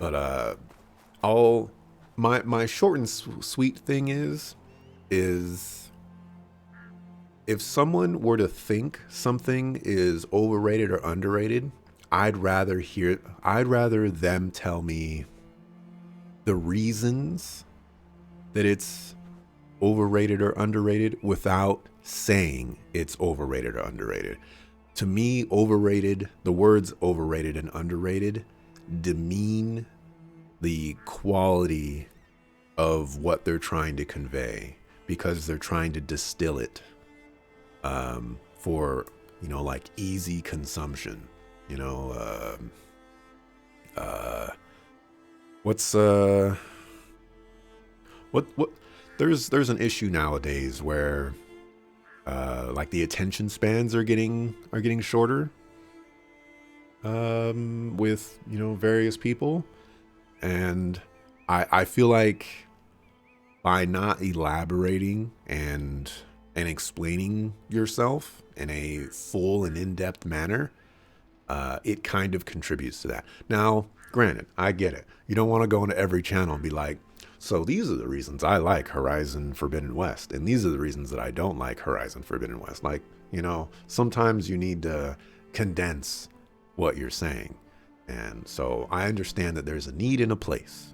But all my short and sweet thing is if someone were to think something is overrated or underrated, I'd rather them tell me the reasons that it's overrated or underrated without saying it's overrated or underrated. To me, overrated, the words overrated and underrated demean the quality of what they're trying to convey because they're trying to distill it for, like easy consumption. You know, what's what there's an issue nowadays where like the attention spans are getting shorter with various people, and I feel like by not elaborating and explaining yourself in a full and in-depth manner, it kind of contributes to that. Now, granted, I get it. You don't want to go into every channel and be like, so these are the reasons I like Horizon Forbidden West, and these are the reasons that I don't like Horizon Forbidden West. Like, sometimes you need to condense what you're saying. And so I understand that there's a need and a place.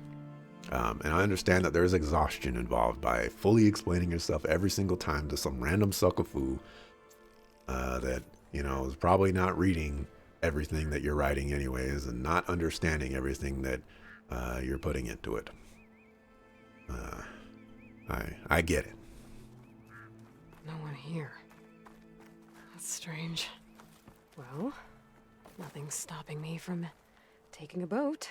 And I understand that there's exhaustion involved by fully explaining yourself every single time to some random suckafoo that, is probably not reading everything that you're writing anyways and not understanding everything that you're putting into it. I get it. No one here. That's strange. Well, nothing's stopping me from taking a boat.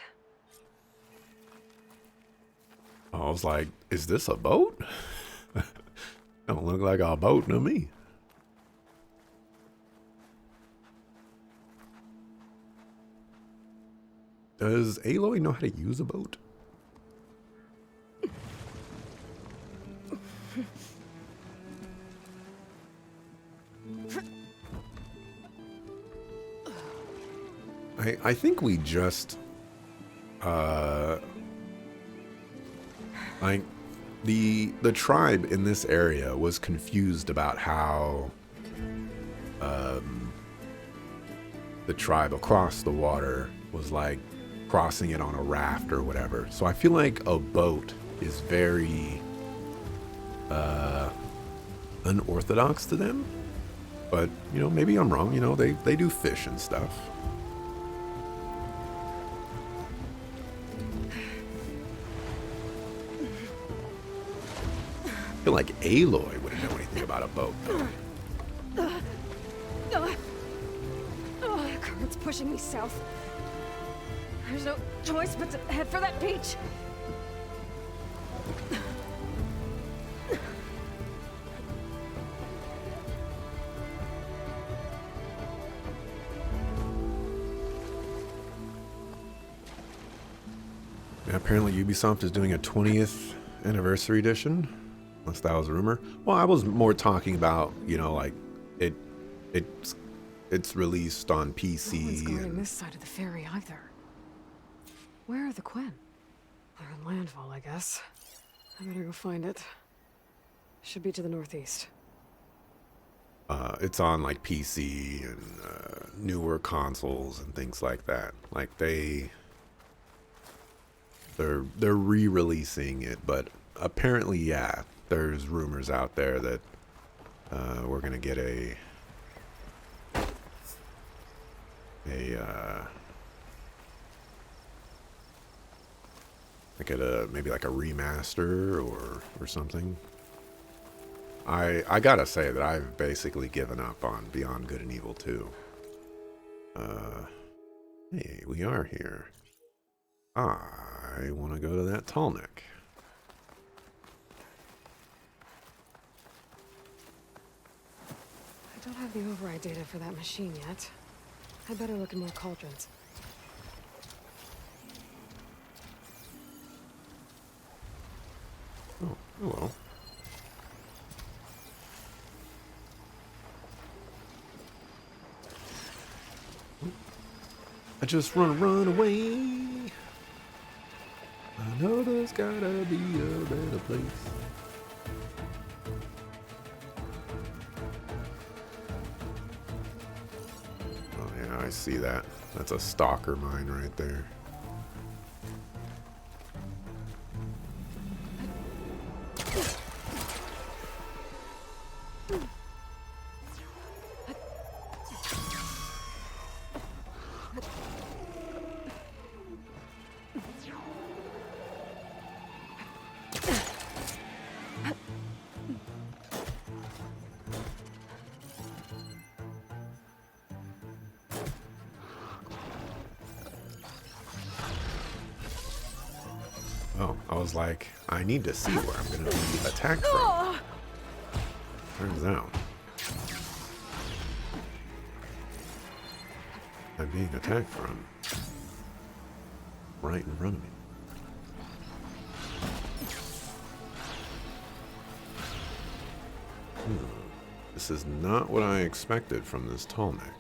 I was like, is this a boat? Don't look like a boat to me. Does Aloy know how to use a boat? I think we just like the tribe in this area was confused about how the tribe across the water was like crossing it on a raft or whatever. So I feel like a boat is very unorthodox to them. But, maybe I'm wrong. They do fish and stuff. I feel like Aloy wouldn't know anything about a boat, though. The current's pushing me south. There's no choice but to head for that beach. Yeah, apparently Ubisoft is doing a 20th anniversary edition. Unless that was a rumor. Well, I was more talking about, like it's released on PC. No one's guarding this side of the ferry either. Where are the Quen? They're in landfall, I guess. I better go find it. Should be to the northeast. It's on like PC and newer consoles and things like that. Like they're re-releasing it, but apparently, yeah, there's rumors out there that we're gonna get maybe like a remaster or something. I gotta say that I've basically given up on Beyond Good and Evil 2. Hey, we are here. I want to go to that tall neck. I don't have the override data for that machine yet. I'd better look in more cauldrons. Oh, hello. I just run away. gotta be a better place. Oh yeah, I see that. That's a stalker mine right there. Oh, I was like, I need to see where I'm gonna be attacked from. Turns out, I'm being attacked from right in front of me. This is not what I expected from this Tallneck.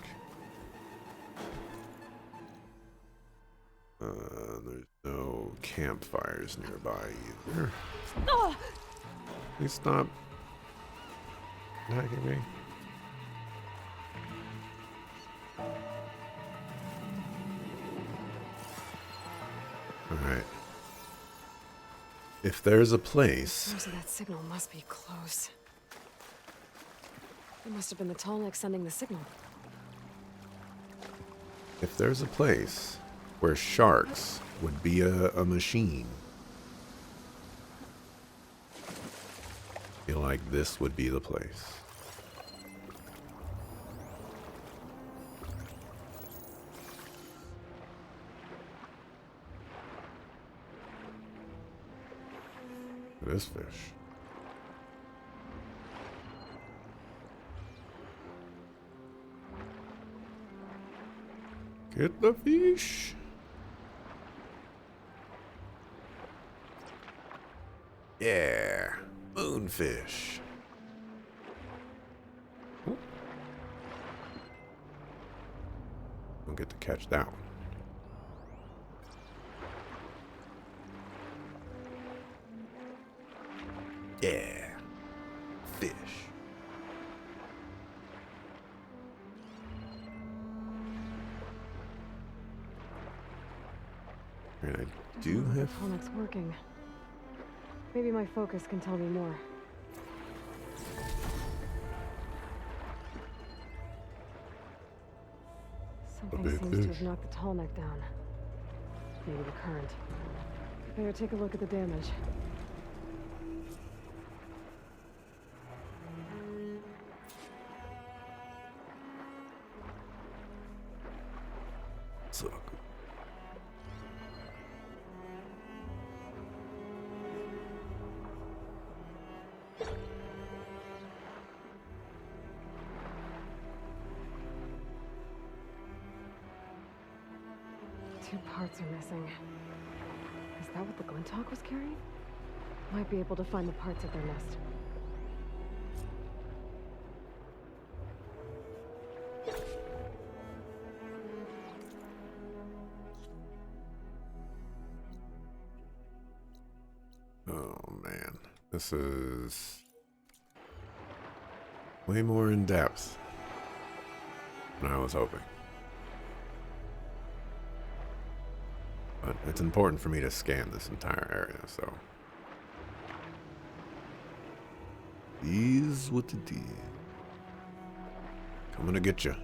There's no campfires nearby either. Please stop attacking me. Alright. If there's a place... Source of that signal must be close. It must have been the Tallneck sending the signal. If there's a place where sharks would be a machine, I feel like this would be the place. This fish. Get the fish. Yeah, moonfish. Ooh. Don't get to catch that one. Yeah, fish. And I do have... Tallneck's working. Maybe my focus can tell me more. Something big seems to fish. have knocked the Tallneck down. Maybe the current. Better take a look at the damage. Suck. Two parts are missing. Is that what the Glinthawk was carrying? Might be able to find the parts of their nest. Oh man, this is way more in depth than I was hoping. But it's important for me to scan this entire area, so. Is what it is. Coming to get you.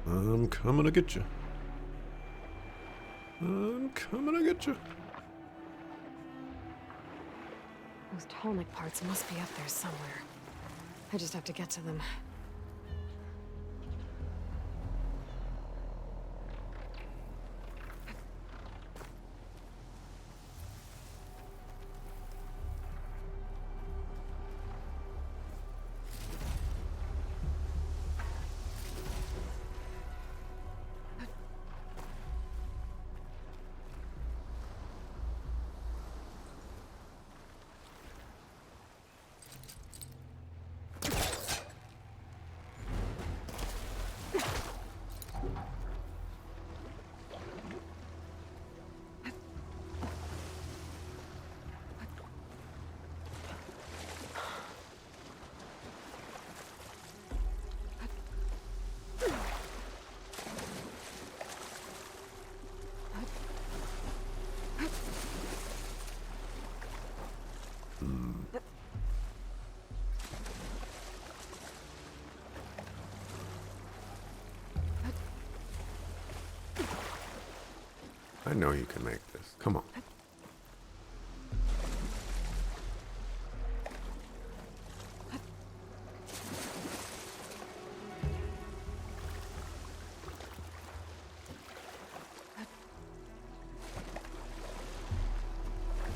I'm coming to get you. I'm coming to get you. Those Tallneck parts must be up there somewhere. I just have to get to them. I know you can make this. Come on.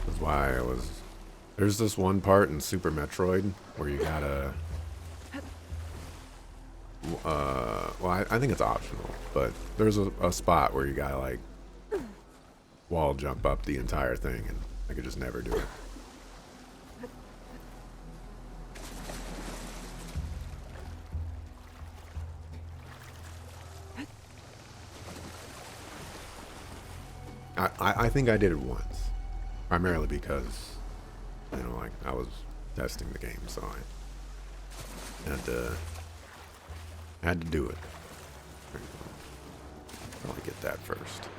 That's why I was... There's this one part in Super Metroid where you gotta... well, I think it's optional, but there's a spot where you gotta, like, wall jump up the entire thing, and I could just never do it. I think I did it once, primarily because, you know, like, I was testing the game, so I had to do it. Probably get that first.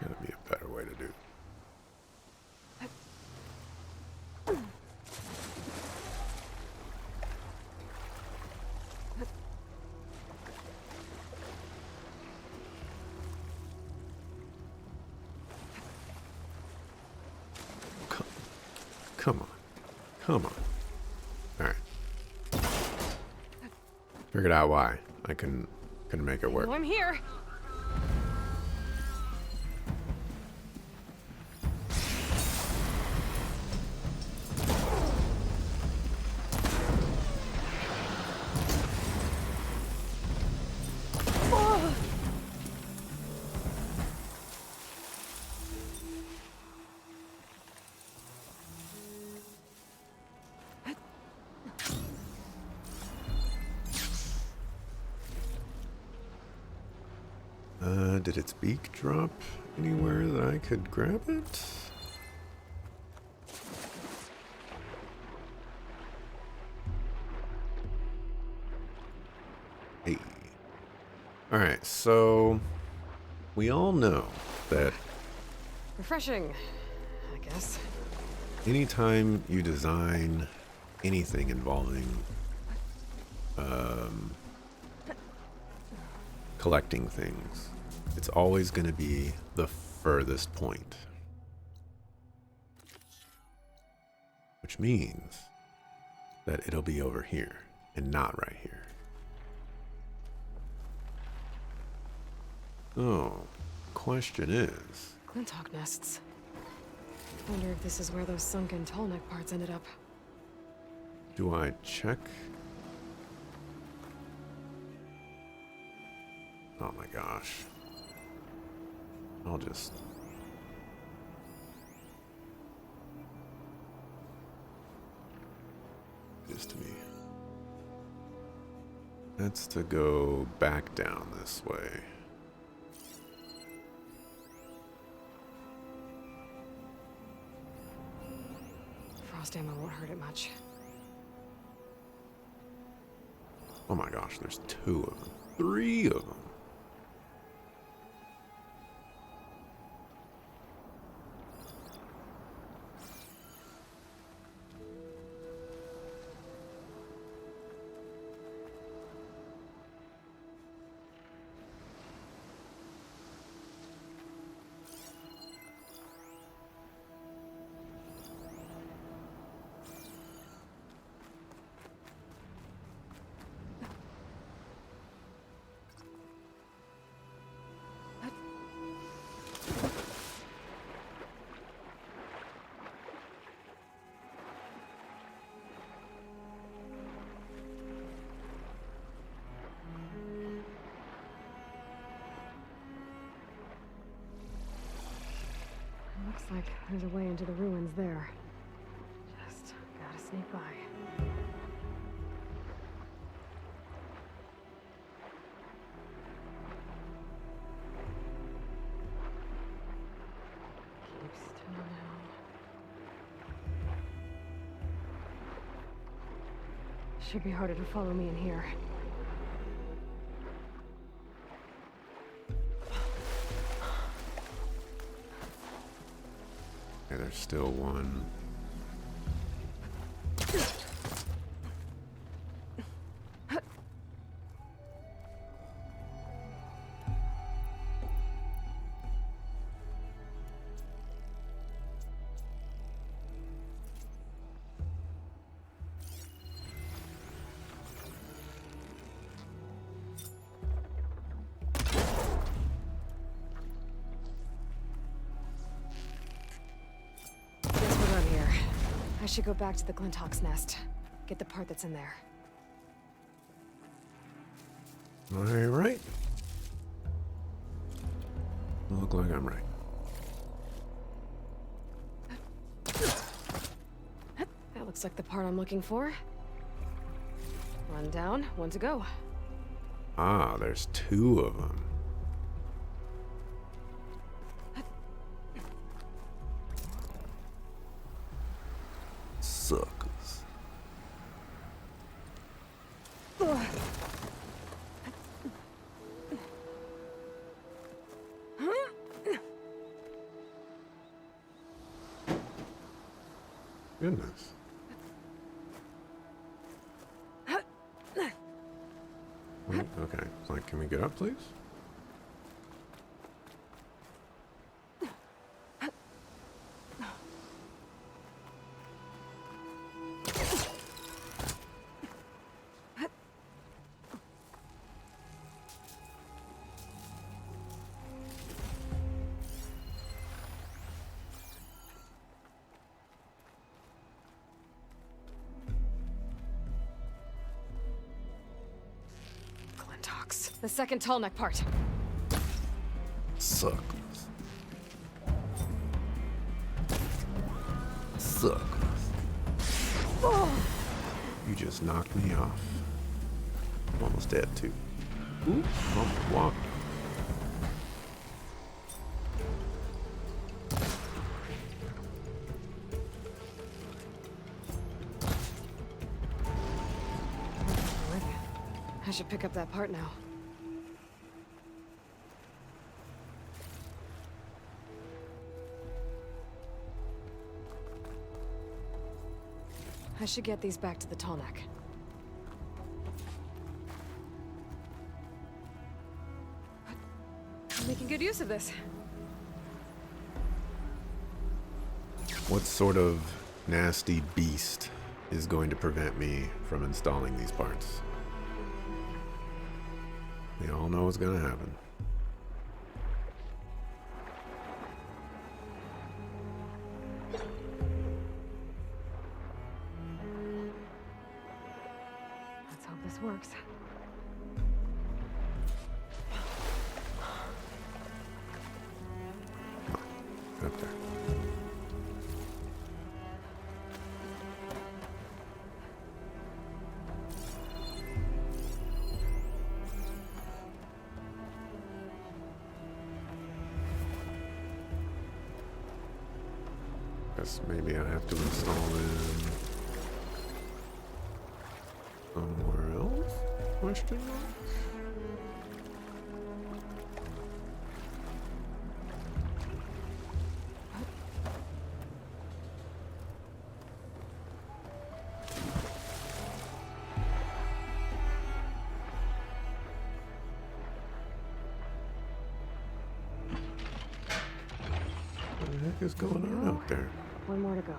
Gotta be a better way to do it. Come on. Come on. Alright. Figured out why. I couldn't make it work. Oh, I'm here. Did its beak drop anywhere that I could grab it? Hey. Alright, so we all know that Refreshing, I guess. anytime you design anything involving collecting things, it's always going to be the furthest point. Which means that it'll be over here and not right here. Oh, question is... Glinthawk nests. Wonder if this is where those sunken tallneck parts ended up. Do I check? Oh my gosh. I'll just... Just to be... That's to go back down this way. Frost ammo won't hurt it much. Oh my gosh, there's 2 of them. 3 of them. Looks like there's a way into the ruins there. Just gotta sneak by. Keep still now. Should be harder to follow me in here. Okay, there's still one. Guess we're done here. I should go back to the Glinthawk's nest. Get the part that's in there. All right. Look like I'm right. That looks like the part I'm looking for. One down, one to go. Ah, there's two of them. Suckers. Goodness. Okay, it's like, can we get up, please? Glinthawks. The second tall neck part. Suckers. Suckers. You just knocked me off. I'm almost dead, too. Ooh, almost walked. I should pick up that part now. I should get these back to the tall neck. I'm making good use of this. What sort of nasty beast is going to prevent me from installing these parts? We all know what's gonna happen. Let's hope this works. Up there. Guess maybe I have to install them somewhere else? Question mark? What the heck is going on out there? One more to go.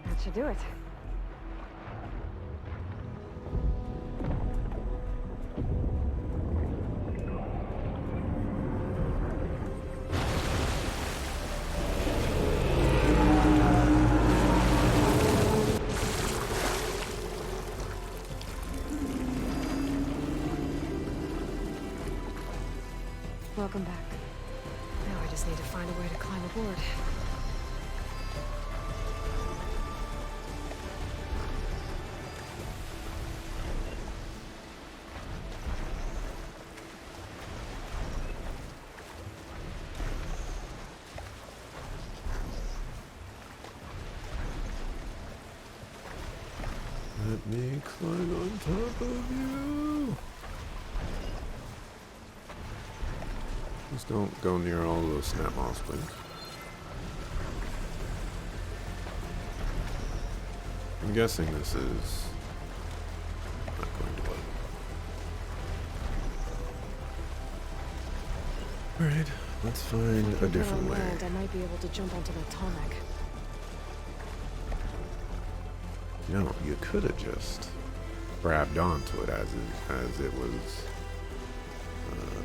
That should do it. Welcome back. Now I just need to find a way to climb aboard. Let me climb on top of you. Just don't go near all those snap moss, please. I'm guessing this is not going to work. Alright, let's find a different way. I might be able to jump onto the tonic. No, you could have just grabbed onto it as it was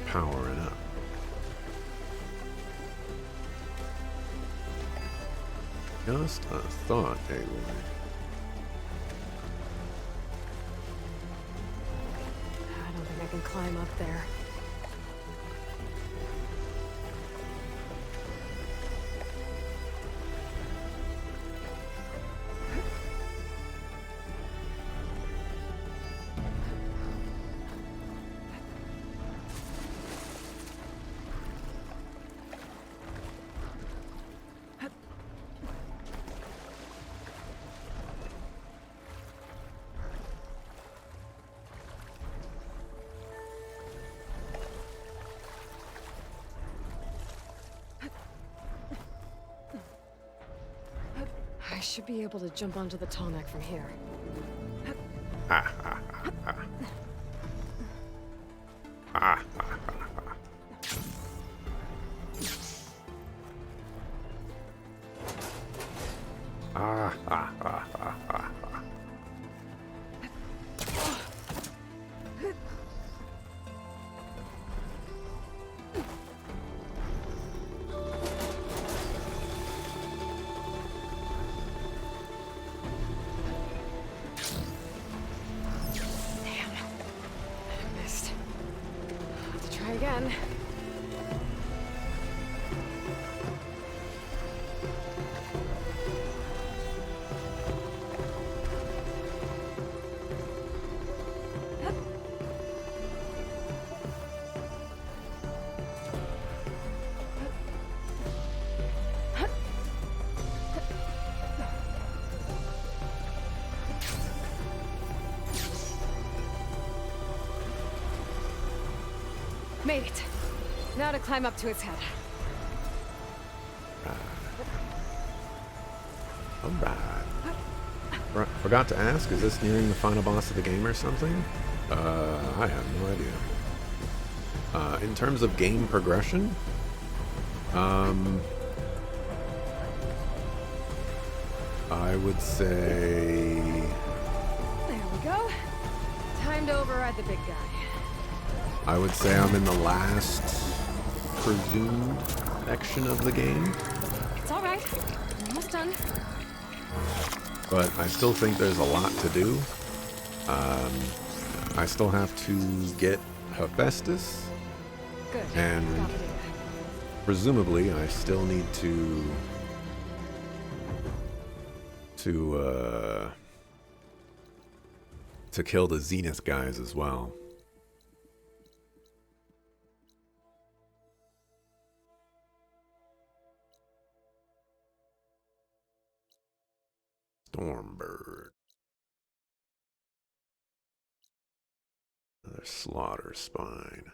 powering up. Just a thought, Aloy. I don't think I can climb up there. I should be able to jump onto the tonic from here. Ah, ah, ah, ah. Ah, ah, ah, ah. Ah, ah, ah, ah, ah, ah. Again. Made it. Now to climb up to its head. Alright. Forgot to ask, is this nearing the final boss of the game or something? I have no idea. In terms of game progression, I would say... There we go. Time to override the big guy. I would say I'm in the last presumed section of the game. It's all right. I'm almost done. But I still think there's a lot to do. I still have to get Hephaestus. Good. And presumably I still need to kill the Zenith guys as well. Stormbird. Another slaughter spine.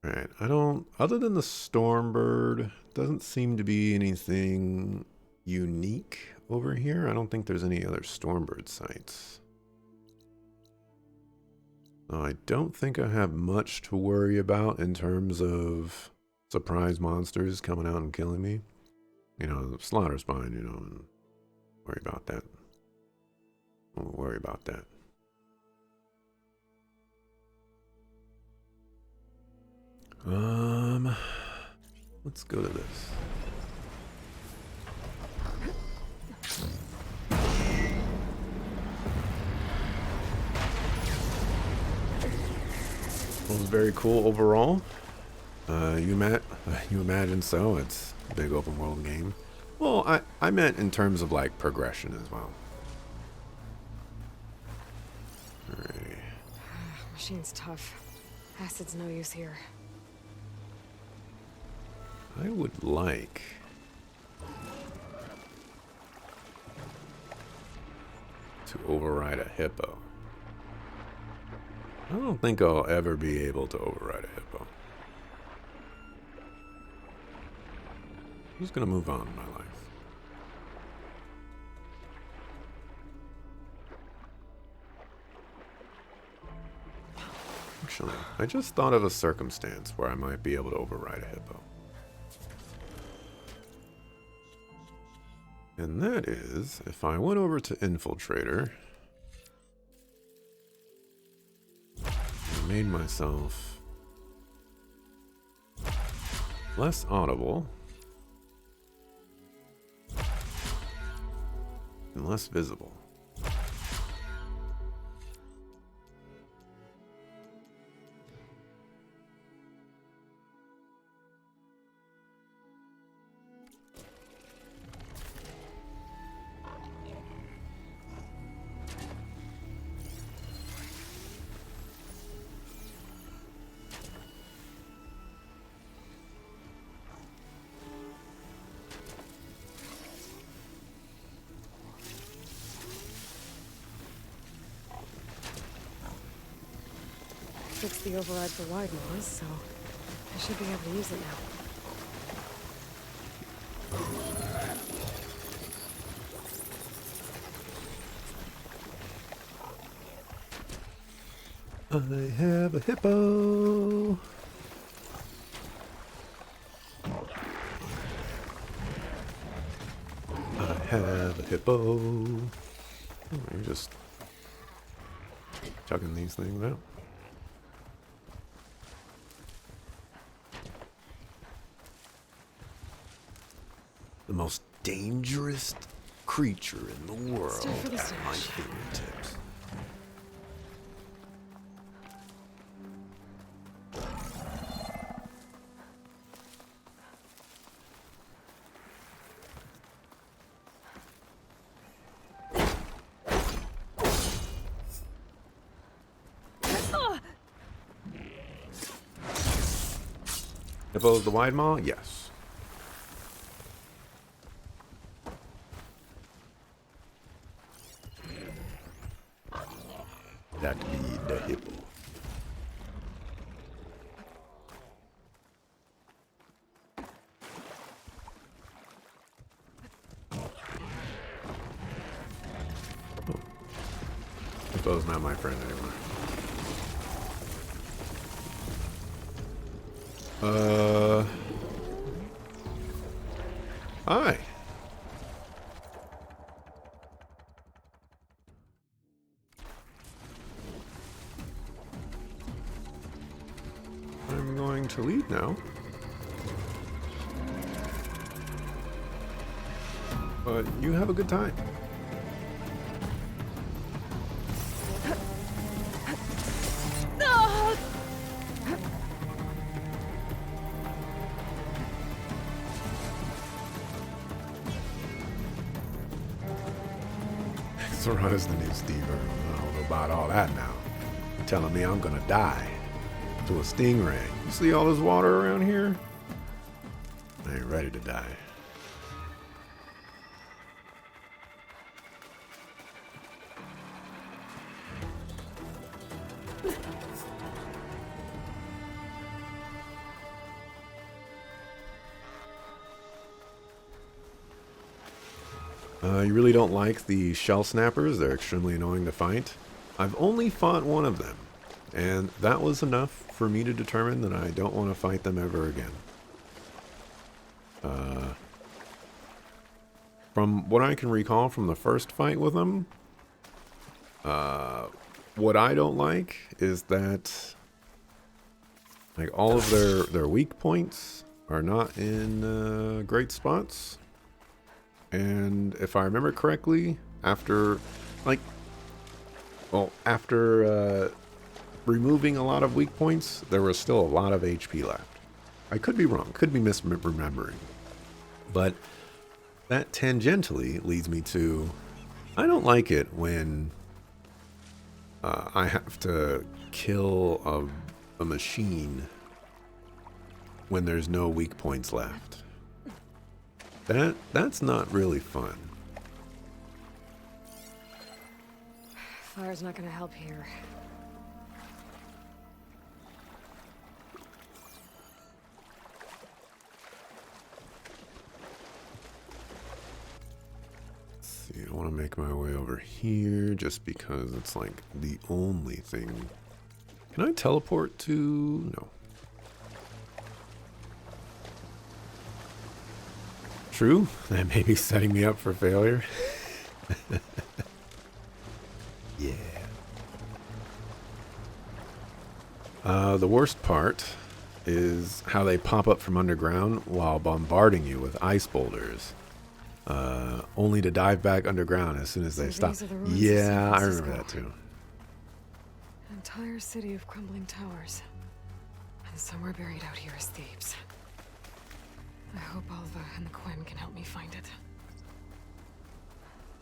Right, other than the Stormbird, doesn't seem to be anything unique over here. I don't think there's any other Stormbird sites. So I don't think I have much to worry about in terms of surprise monsters coming out and killing me. You know, the slaughter spine, you know, and worry about that. Don't worry about that. Let's go to this. We'll very cool overall. You imagine so? It's a big open world game. Well, I meant in terms of like progression as well. Alrighty. Machine's tough. Acid's no use here. I would like to override a hippo. I don't think I'll ever be able to override a hippo. I'm just gonna move on in my life. Actually, I just thought of a circumstance where I might be able to override a hippo. And that is, if I went over to Infiltrator, I made myself less audible and less visible. Fixed the override for wide noise, so I should be able to use it now. I have a hippo. I have a hippo. You're just chugging these things out. The most dangerous creature in the world Stuff for the at my stash. fingertips. Hippo's the wide maw? Yes. That be the hippo. Oh. Hippo's not my friend anymore. Hi. I'm going to leave now. But you have a good time. Sorana's the new Steve Irwin. I don't know about all that now. You're telling me I'm gonna die to a stingray. You see all this water around here? I ain't ready to die. You really don't like the shell snappers? They're extremely annoying to fight. I've only fought one of them, and that was enough for me to determine that I don't want to fight them ever again. From what I can recall from the first fight with them, what I don't like is that like all of their weak points are not in great spots. And if I remember correctly, after removing a lot of weak points, there was still a lot of HP left. I could be wrong, could be misremembering. But that tangentially leads me to, I don't like it when I have to kill a machine when there's no weak points left. That's not really fun. Fire's not gonna help here. See, I want to make my way over here just because it's like the only thing. Can I teleport to? No. True, that may be setting me up for failure. Yeah. The worst part is how they pop up from underground while bombarding you with ice boulders. Only to dive back underground as soon as they So stop. these are the ruins of Yeah, San I remember Francisco. that too. An entire city of crumbling towers. And somewhere buried out here is Thebes. I hope Alva and the Quen can help me find it.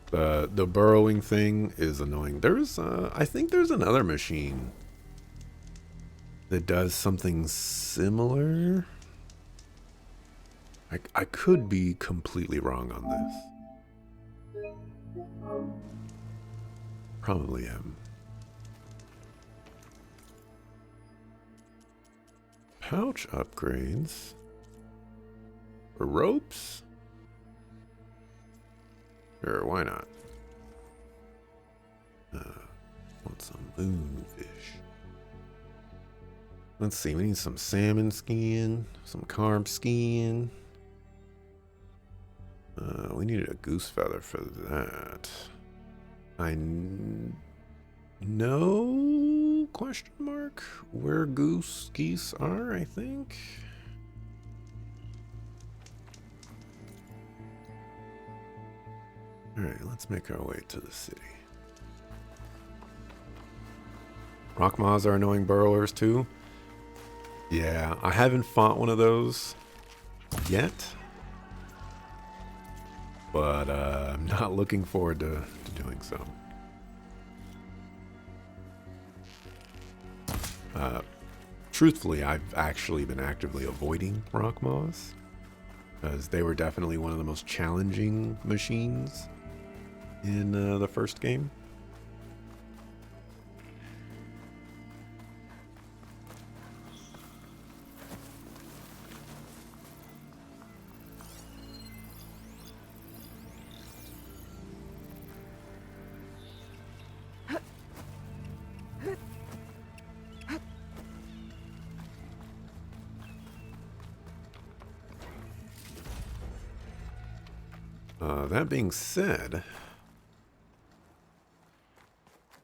The burrowing thing is annoying. There's I think there's another machine that does something similar. I could be completely wrong on this. Probably am. Pouch upgrades. For ropes? Sure, why not? Want some moonfish. Let's see, we need some salmon skin, some carp skin. We needed a goose feather for that. Know question mark where geese are, I think. Alright, let's make our way to the city. Rock moths are annoying burrowers too. Yeah, I haven't fought one of those yet. But I'm not looking forward to doing so. Truthfully, I've actually been actively avoiding rock moths, because they were definitely one of the most challenging machines in the first game. That being said,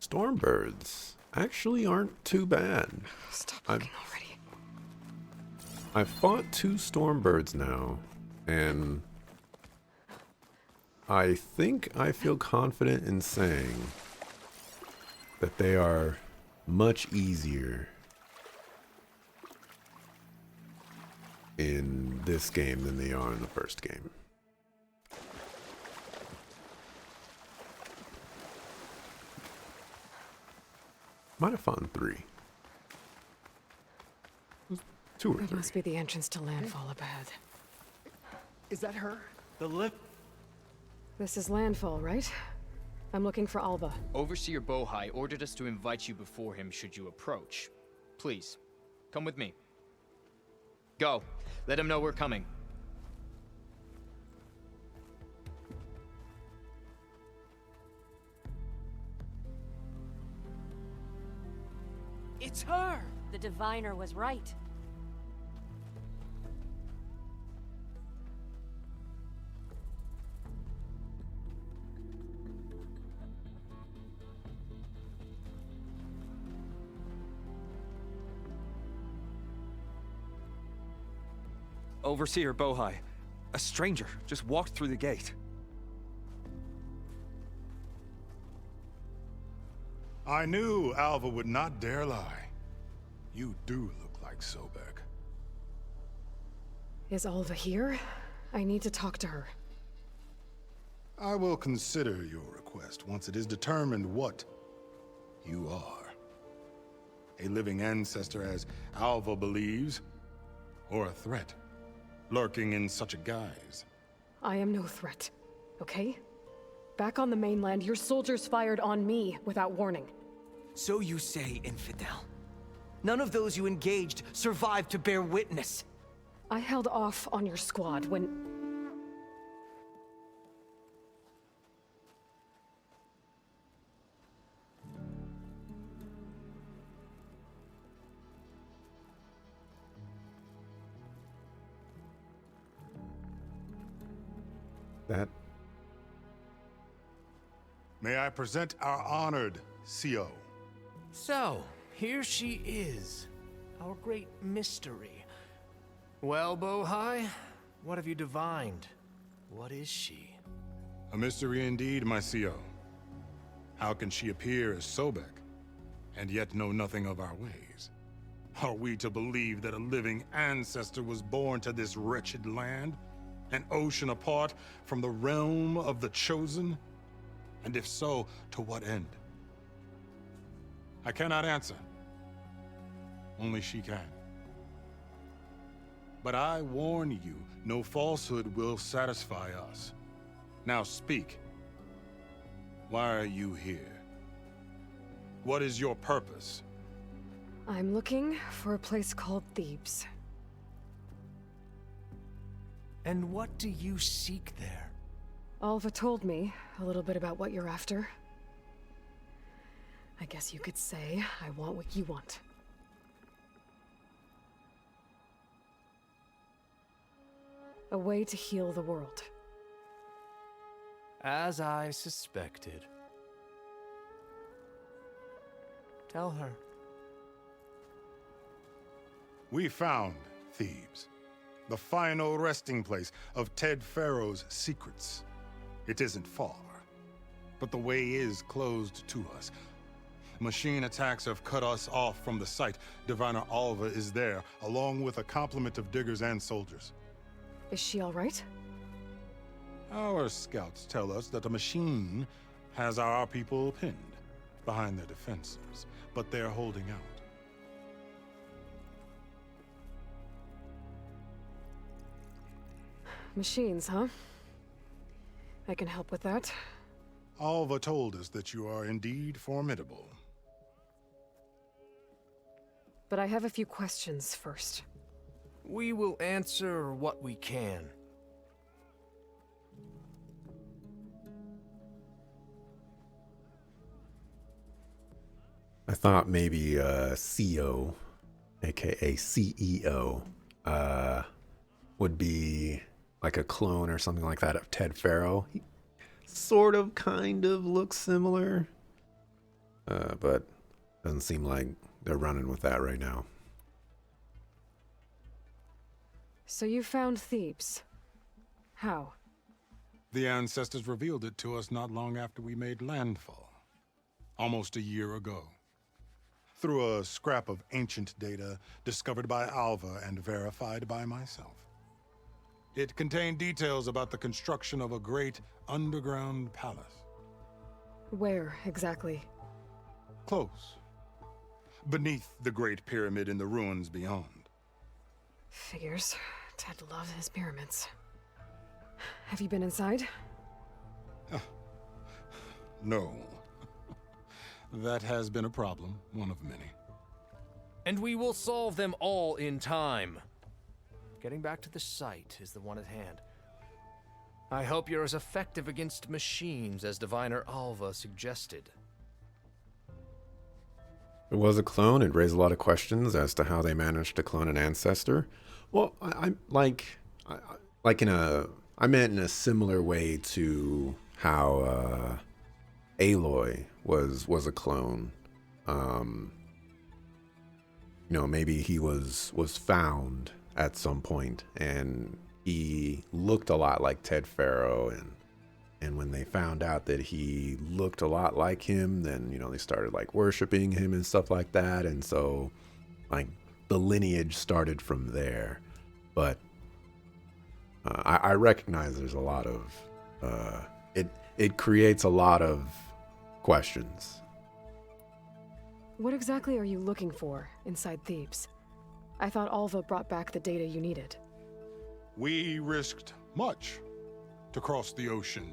Stormbirds actually aren't too bad. Stop looking already. I've fought 2 Stormbirds now, and I think I feel confident in saying that they are much easier in this game than they are in the first game. Might have fought in 3. 2 or That 3. must be the entrance to Landfall up ahead. Is that her? The lift? This is Landfall, right? I'm looking for Alva. Overseer Bohai ordered us to invite you before him should you approach. Please, come with me. Go. Let him know we're coming. It's her! The diviner was right. Overseer Bohai. A stranger just walked through the gate. I knew Alva would not dare lie. You do look like Sobek. Is Alva here? I need to talk to her. I will consider your request once it is determined what you are. A living ancestor, as Alva believes, or a threat, lurking in such a guise. I am no threat, okay? Back on the mainland, your soldiers fired on me without warning. So you say, Infidel. None of those you engaged survived to bear witness. I held off on your squad when... That May I present our honored CO. So, here she is, our great mystery. Well, Bohai, what have you divined? What is she? A mystery indeed, my CO. How can she appear as Sobek, and yet know nothing of our ways? Are we to believe that a living ancestor was born to this wretched land? An ocean apart from the realm of the Chosen? And if so, to what end? I cannot answer. Only she can. But I warn you, no falsehood will satisfy us. Now speak. Why are you here? What is your purpose? I'm looking for a place called Thebes. And what do you seek there? Alva told me a little bit about what you're after. I guess you could say I want what you want. A way to heal the world. As I suspected. Tell her. We found Thebes, the final resting place of Ted Pharaoh's secrets. It isn't far, but the way is closed to us. Machine attacks have cut us off from the site. Diviner Alva is there, along with a complement of diggers and soldiers. Is she all right? Our scouts tell us that a machine has our people pinned behind their defenses, but they're holding out. Machines, huh? I can help with that. Alva told us that you are indeed formidable. But I have a few questions first. We will answer what we can. I thought maybe CO, aka CEO, would be like a clone or something like that of Ted Pharaoh. He sort of, kind of looks similar, but doesn't seem like they're running with that right now. So you found Thebes. How? The ancestors revealed it to us not long after we made landfall, almost a year ago. Through a scrap of ancient data discovered by Alva and verified by myself. It contained details about the construction of a great underground palace. Where, exactly? Close. Beneath the Great Pyramid in the ruins beyond. Figures. Ted loves his pyramids. Have you been inside? No. That has been a problem, one of many. And we will solve them all in time. Getting back to the site is the one at hand. I hope you're as effective against machines as Diviner Alva suggested. It was a clone. It raised a lot of questions as to how they managed to clone an ancestor. Well, I meant in a similar way to how Aloy was a clone. Maybe he was found at some point, and he looked a lot like Ted Pharaoh, and when they found out that he looked a lot like him, then they started like worshiping him and stuff like that. And so like the lineage started from there. But I recognize there's a lot of it creates a lot of questions. What exactly are you looking for inside Thebes? I thought Alva brought back the data you needed. We risked much to cross the ocean.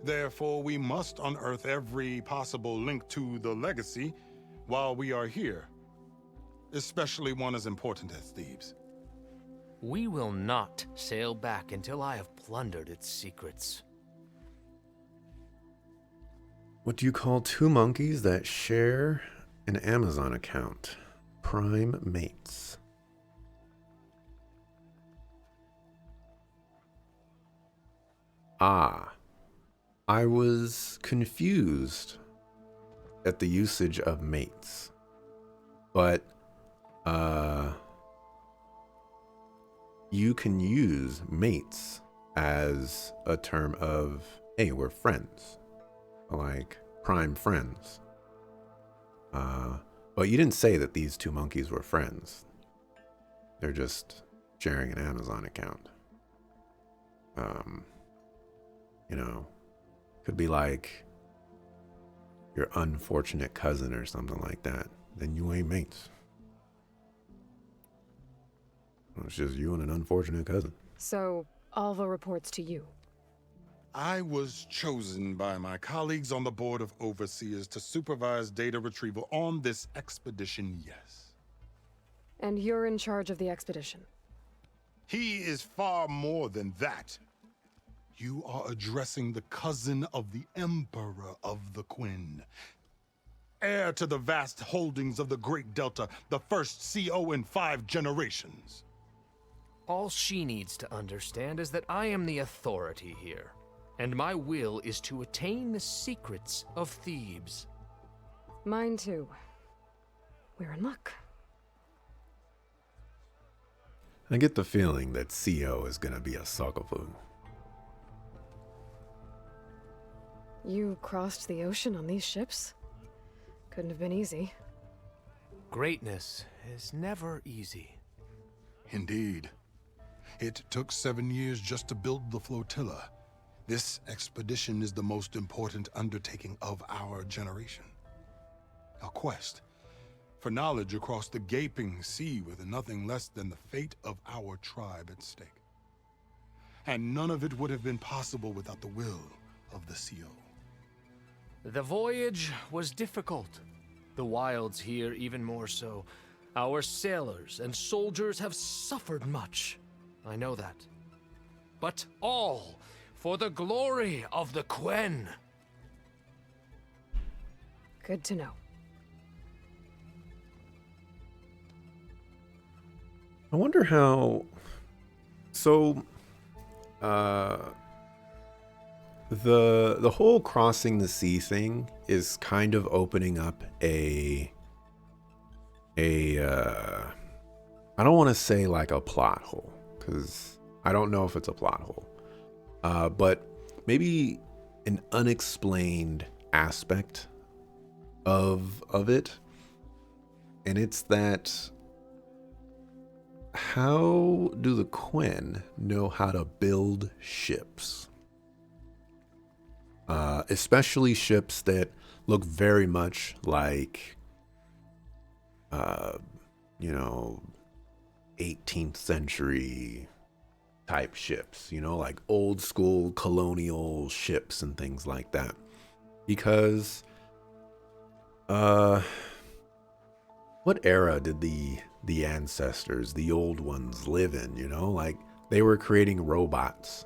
Therefore, we must unearth every possible link to the legacy while we are here, especially one as important as Thebes. We will not sail back until I have plundered its secrets. What do you call two monkeys that share an Amazon account? Prime mates. Ah, I was confused at the usage of mates, but you can use mates as a term of, hey, we're friends, like prime friends. But you didn't say that these two monkeys were friends. They're just sharing an Amazon account. You know, could be like your unfortunate cousin or something like that. Then you ain't mates. It's just you and an unfortunate cousin. So, Alva reports to you. I was chosen by my colleagues on the Board of Overseers to supervise data retrieval on this expedition, yes. And you're in charge of the expedition. He is far more than that. You are addressing the cousin of the Emperor of the Quen. Heir to the vast holdings of the Great Delta, the first CO in 5 generations. All she needs to understand is that I am the authority here, and my will is to attain the secrets of Thebes. Mine too. We're in luck. I get the feeling that CO is gonna be a suckapoo. You crossed the ocean on these ships? Couldn't have been easy. Greatness is never easy. Indeed. It took 7 years just to build the flotilla. This expedition is the most important undertaking of our generation. A quest for knowledge across the gaping sea with nothing less than the fate of our tribe at stake. And none of it would have been possible without the will of the CO. The voyage was difficult. The wilds here even more so. Our sailors and soldiers have suffered much. I know that. But all for the glory of the Quen. Good to know. I wonder how. So, the whole crossing the sea thing is kind of opening up I don't want to say like a plot hole, because I don't know if it's a plot hole, but maybe an unexplained aspect of it, and it's that how do the Quen know how to build ships? Especially ships that look very much like, 18th century type ships, like old school colonial ships and things like that. Because, what era did the ancestors, the old ones, live in? Like they were creating robots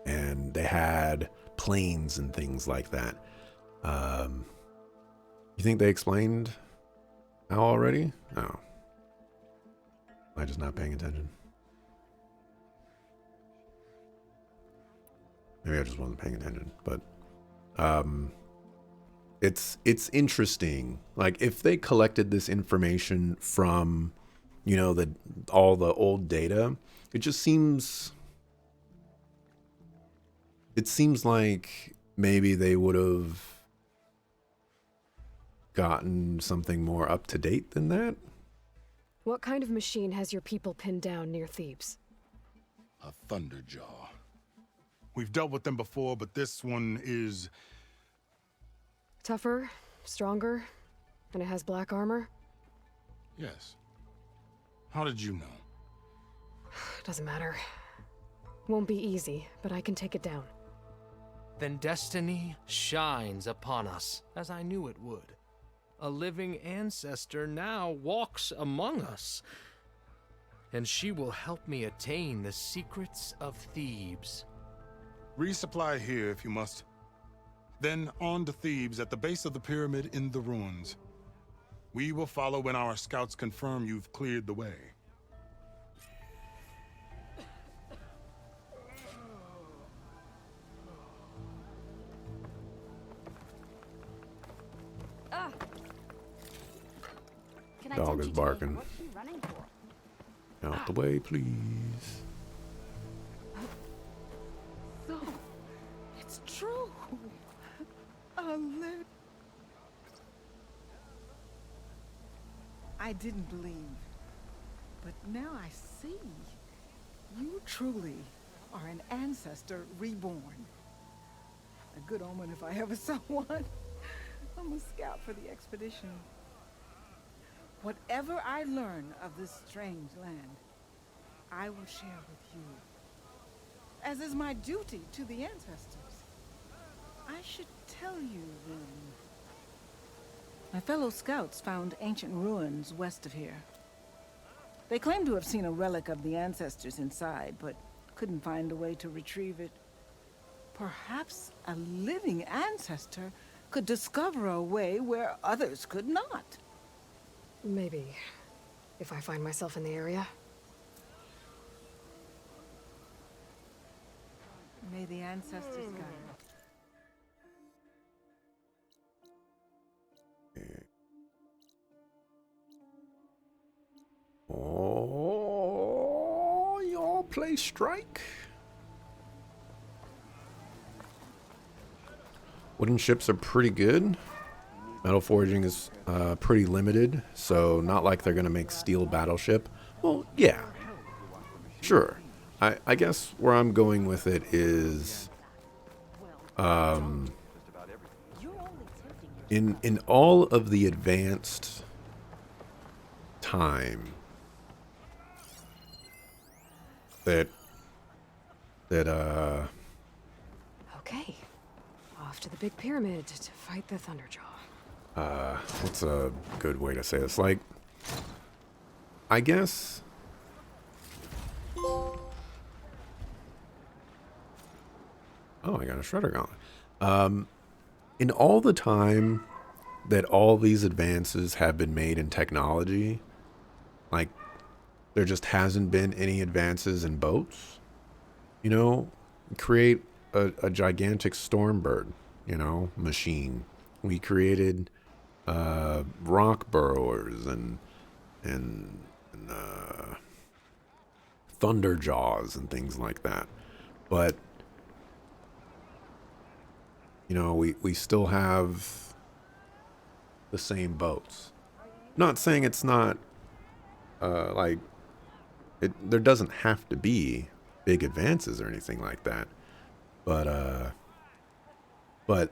and they had planes and things like that. You think they explained how already? No. Am I just not paying attention? Maybe I just wasn't paying attention, but it's interesting. Like if they collected this information from, all the old data, it seems like maybe they would have gotten something more up to date than that. What kind of machine has your people pinned down near Thebes? A Thunderjaw. We've dealt with them before, but this one is... Tougher, stronger, and it has black armor? Yes. How did you know? Doesn't matter. Won't be easy, but I can take it down. Then destiny shines upon us, as I knew it would. A living ancestor now walks among us, and she will help me attain the secrets of Thebes. Resupply here if you must. Then on to Thebes at the base of the pyramid in the ruins. We will follow when our scouts confirm you've cleared the way. Can I Dog tempt is you today? barking. What's she running for? Out the way, please. So, it's true. I didn't believe, but now I see. You truly are an ancestor reborn. A good omen if I ever saw one. I'm a scout for the expedition. Whatever I learn of this strange land, I will share with you, as is my duty to the ancestors. I should tell you then. My fellow scouts found ancient ruins west of here. They claim to have seen a relic of the ancestors inside, but couldn't find a way to retrieve it. Perhaps a living ancestor could discover a way where others could not. Maybe. If I find myself in the area. May the ancestors guide us. Oh, y'all play Strike? Wooden ships are pretty good. Metal forging is pretty limited, so not like they're gonna make steel battleship. Well, yeah, sure. I guess where I'm going with it is, in all of the advanced time that Okay. Off to the big pyramid to fight the Thunderjaw. what's a good way to say this? Like, I guess oh, I got a shredder gauntlet. In all the time that all these advances have been made in technology, like, there just hasn't been any advances in boats. You know, create a gigantic Stormbird, you know, machine. We created rock burrowers and Thunderjaws and things like that. But you know, we still have the same boats. Not saying it's not like there doesn't have to be big advances or anything like that. But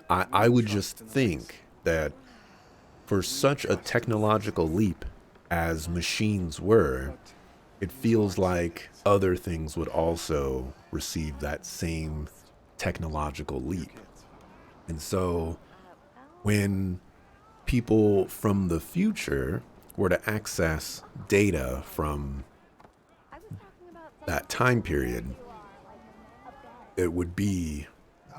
I would just think that for such a technological leap as machines were, it feels like other things would also receive that same technological leap. And so when people from the future were to access data from that time period, it would be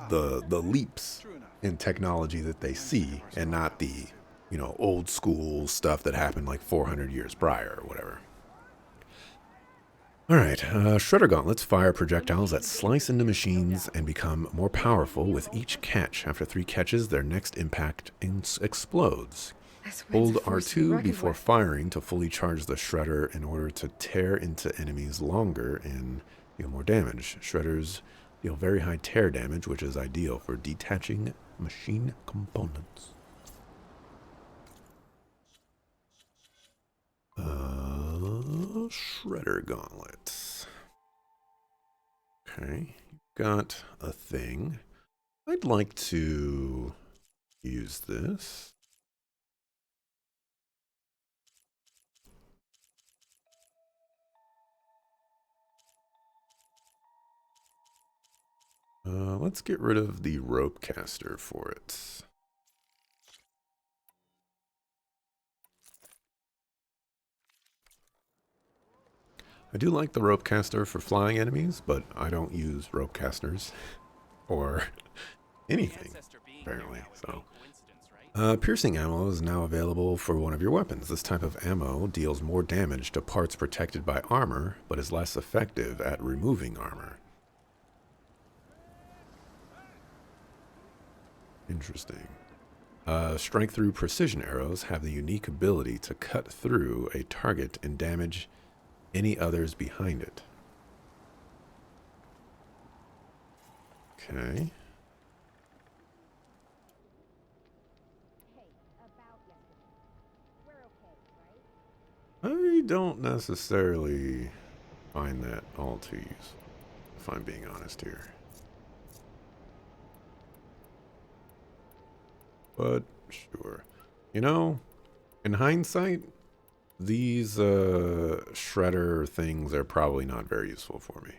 the leaps in technology that they see, and not the, you know, old school stuff that happened like 400 years prior or whatever. All right, Shredder Gauntlets fire projectiles that slice into machines and become more powerful with each catch. After 3 catches, their next impact explodes. Hold R2 before firing to fully charge the Shredder in order to tear into enemies longer and deal more damage. Shredders deal very high tear damage, which is ideal for detaching machine components. Shredder gauntlets. Okay, got a thing. I'd like to use this. Let's get rid of the rope caster for it. I do like the rope caster for flying enemies, but I don't use rope casters or anything, apparently. So, piercing ammo is now available for one of your weapons. This type of ammo deals more damage to parts protected by armor, but is less effective at removing armor. Interesting. Strike through precision arrows have the unique ability to cut through a target and damage any others behind it. Okay. I don't necessarily find that all too useful, if I'm being honest here. But sure. You know, in hindsight, these shredder things are probably not very useful for me.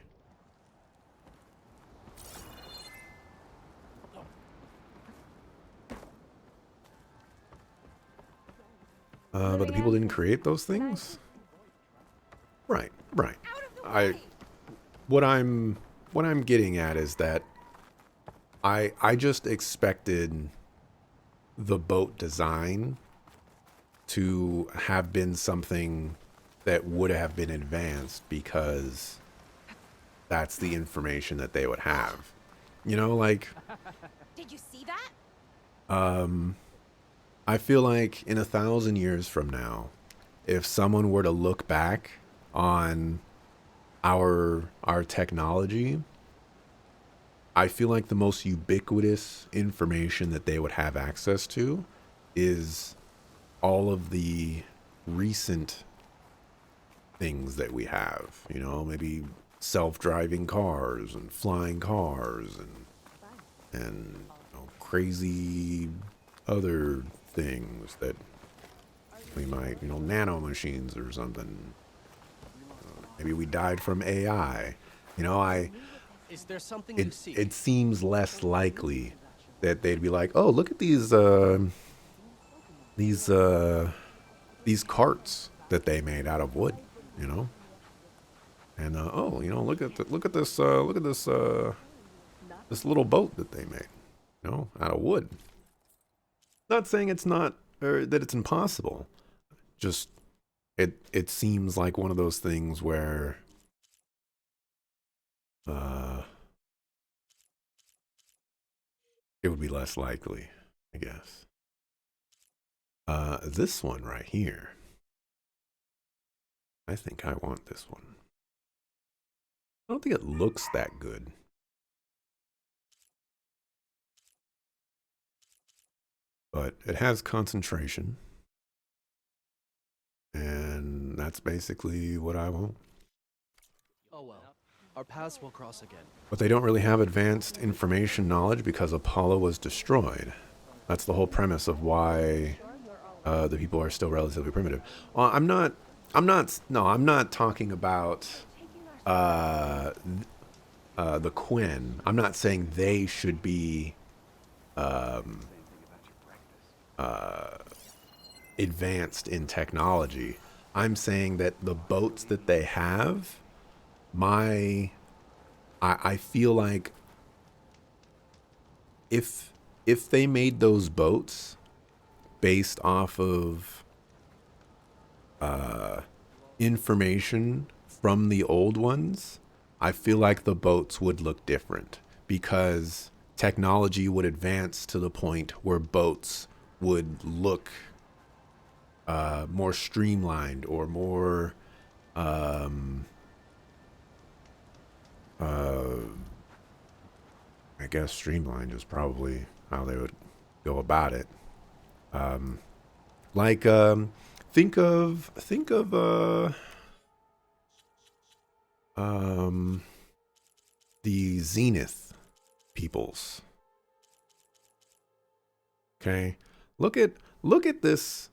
But the people didn't create those things? Right, right. What I'm getting at is that I just expected the boat design to have been something that would have been advanced because that's the information that they would have. You know, like... Did you see that? I feel like in 1,000 years from now, if someone were to look back on our technology, I feel like the most ubiquitous information that they would have access to is all of the recent things that we have, you know, maybe self-driving cars and flying cars and you know, crazy other things that we might, you know, nano machines or something. Maybe we died from AI. You know, Is there something you see? It seems less likely that they'd be like, oh, look at these carts that they made out of wood, you know, and oh, you know, look at this little boat that they made, you know, out of wood. Not saying it's not, or that it's impossible. Just it seems like one of those things where it would be less likely, I guess. This one right here. I think I want this one. I don't think it looks that good. But it has concentration. And that's basically what I want. Oh well. Our paths will cross again. But they don't really have advanced information knowledge because Apollo was destroyed. That's the whole premise of why the people are still relatively primitive. I'm not talking about the Quinn. I'm not saying they should be advanced in technology. I'm saying that the boats that they have, I feel like if they made those boats based off of information from the old ones, I feel like the boats would look different because technology would advance to the point where boats would look more streamlined or more I guess streamlined is probably how they would go about it. Think of the Zenith peoples. Okay, look at this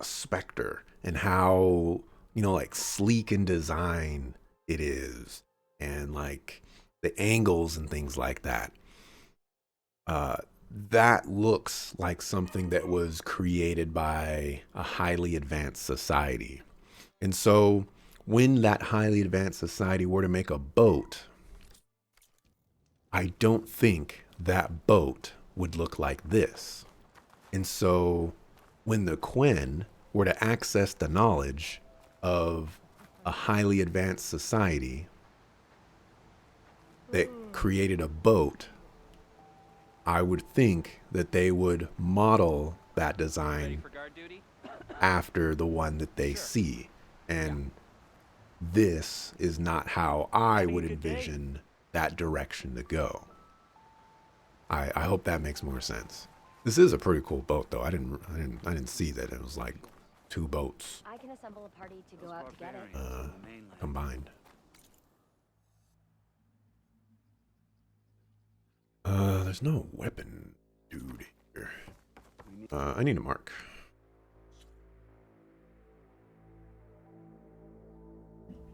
specter and how, you know, like sleek in design it is, and like the angles and things like that. That looks like something that was created by a highly advanced society. And so when that highly advanced society were to make a boat, I don't think that boat would look like this. And so when the Quen were to access the knowledge of a highly advanced society that created a boat, I would think that they would model that design after the one that they see. And this is not how I would envision that direction to go. I hope that makes more sense. This is a pretty cool boat, though. I didn't see that it was like 2 boats. I can assemble a party to go out to get it. Combined. There's no weapon dude here. I need a mark.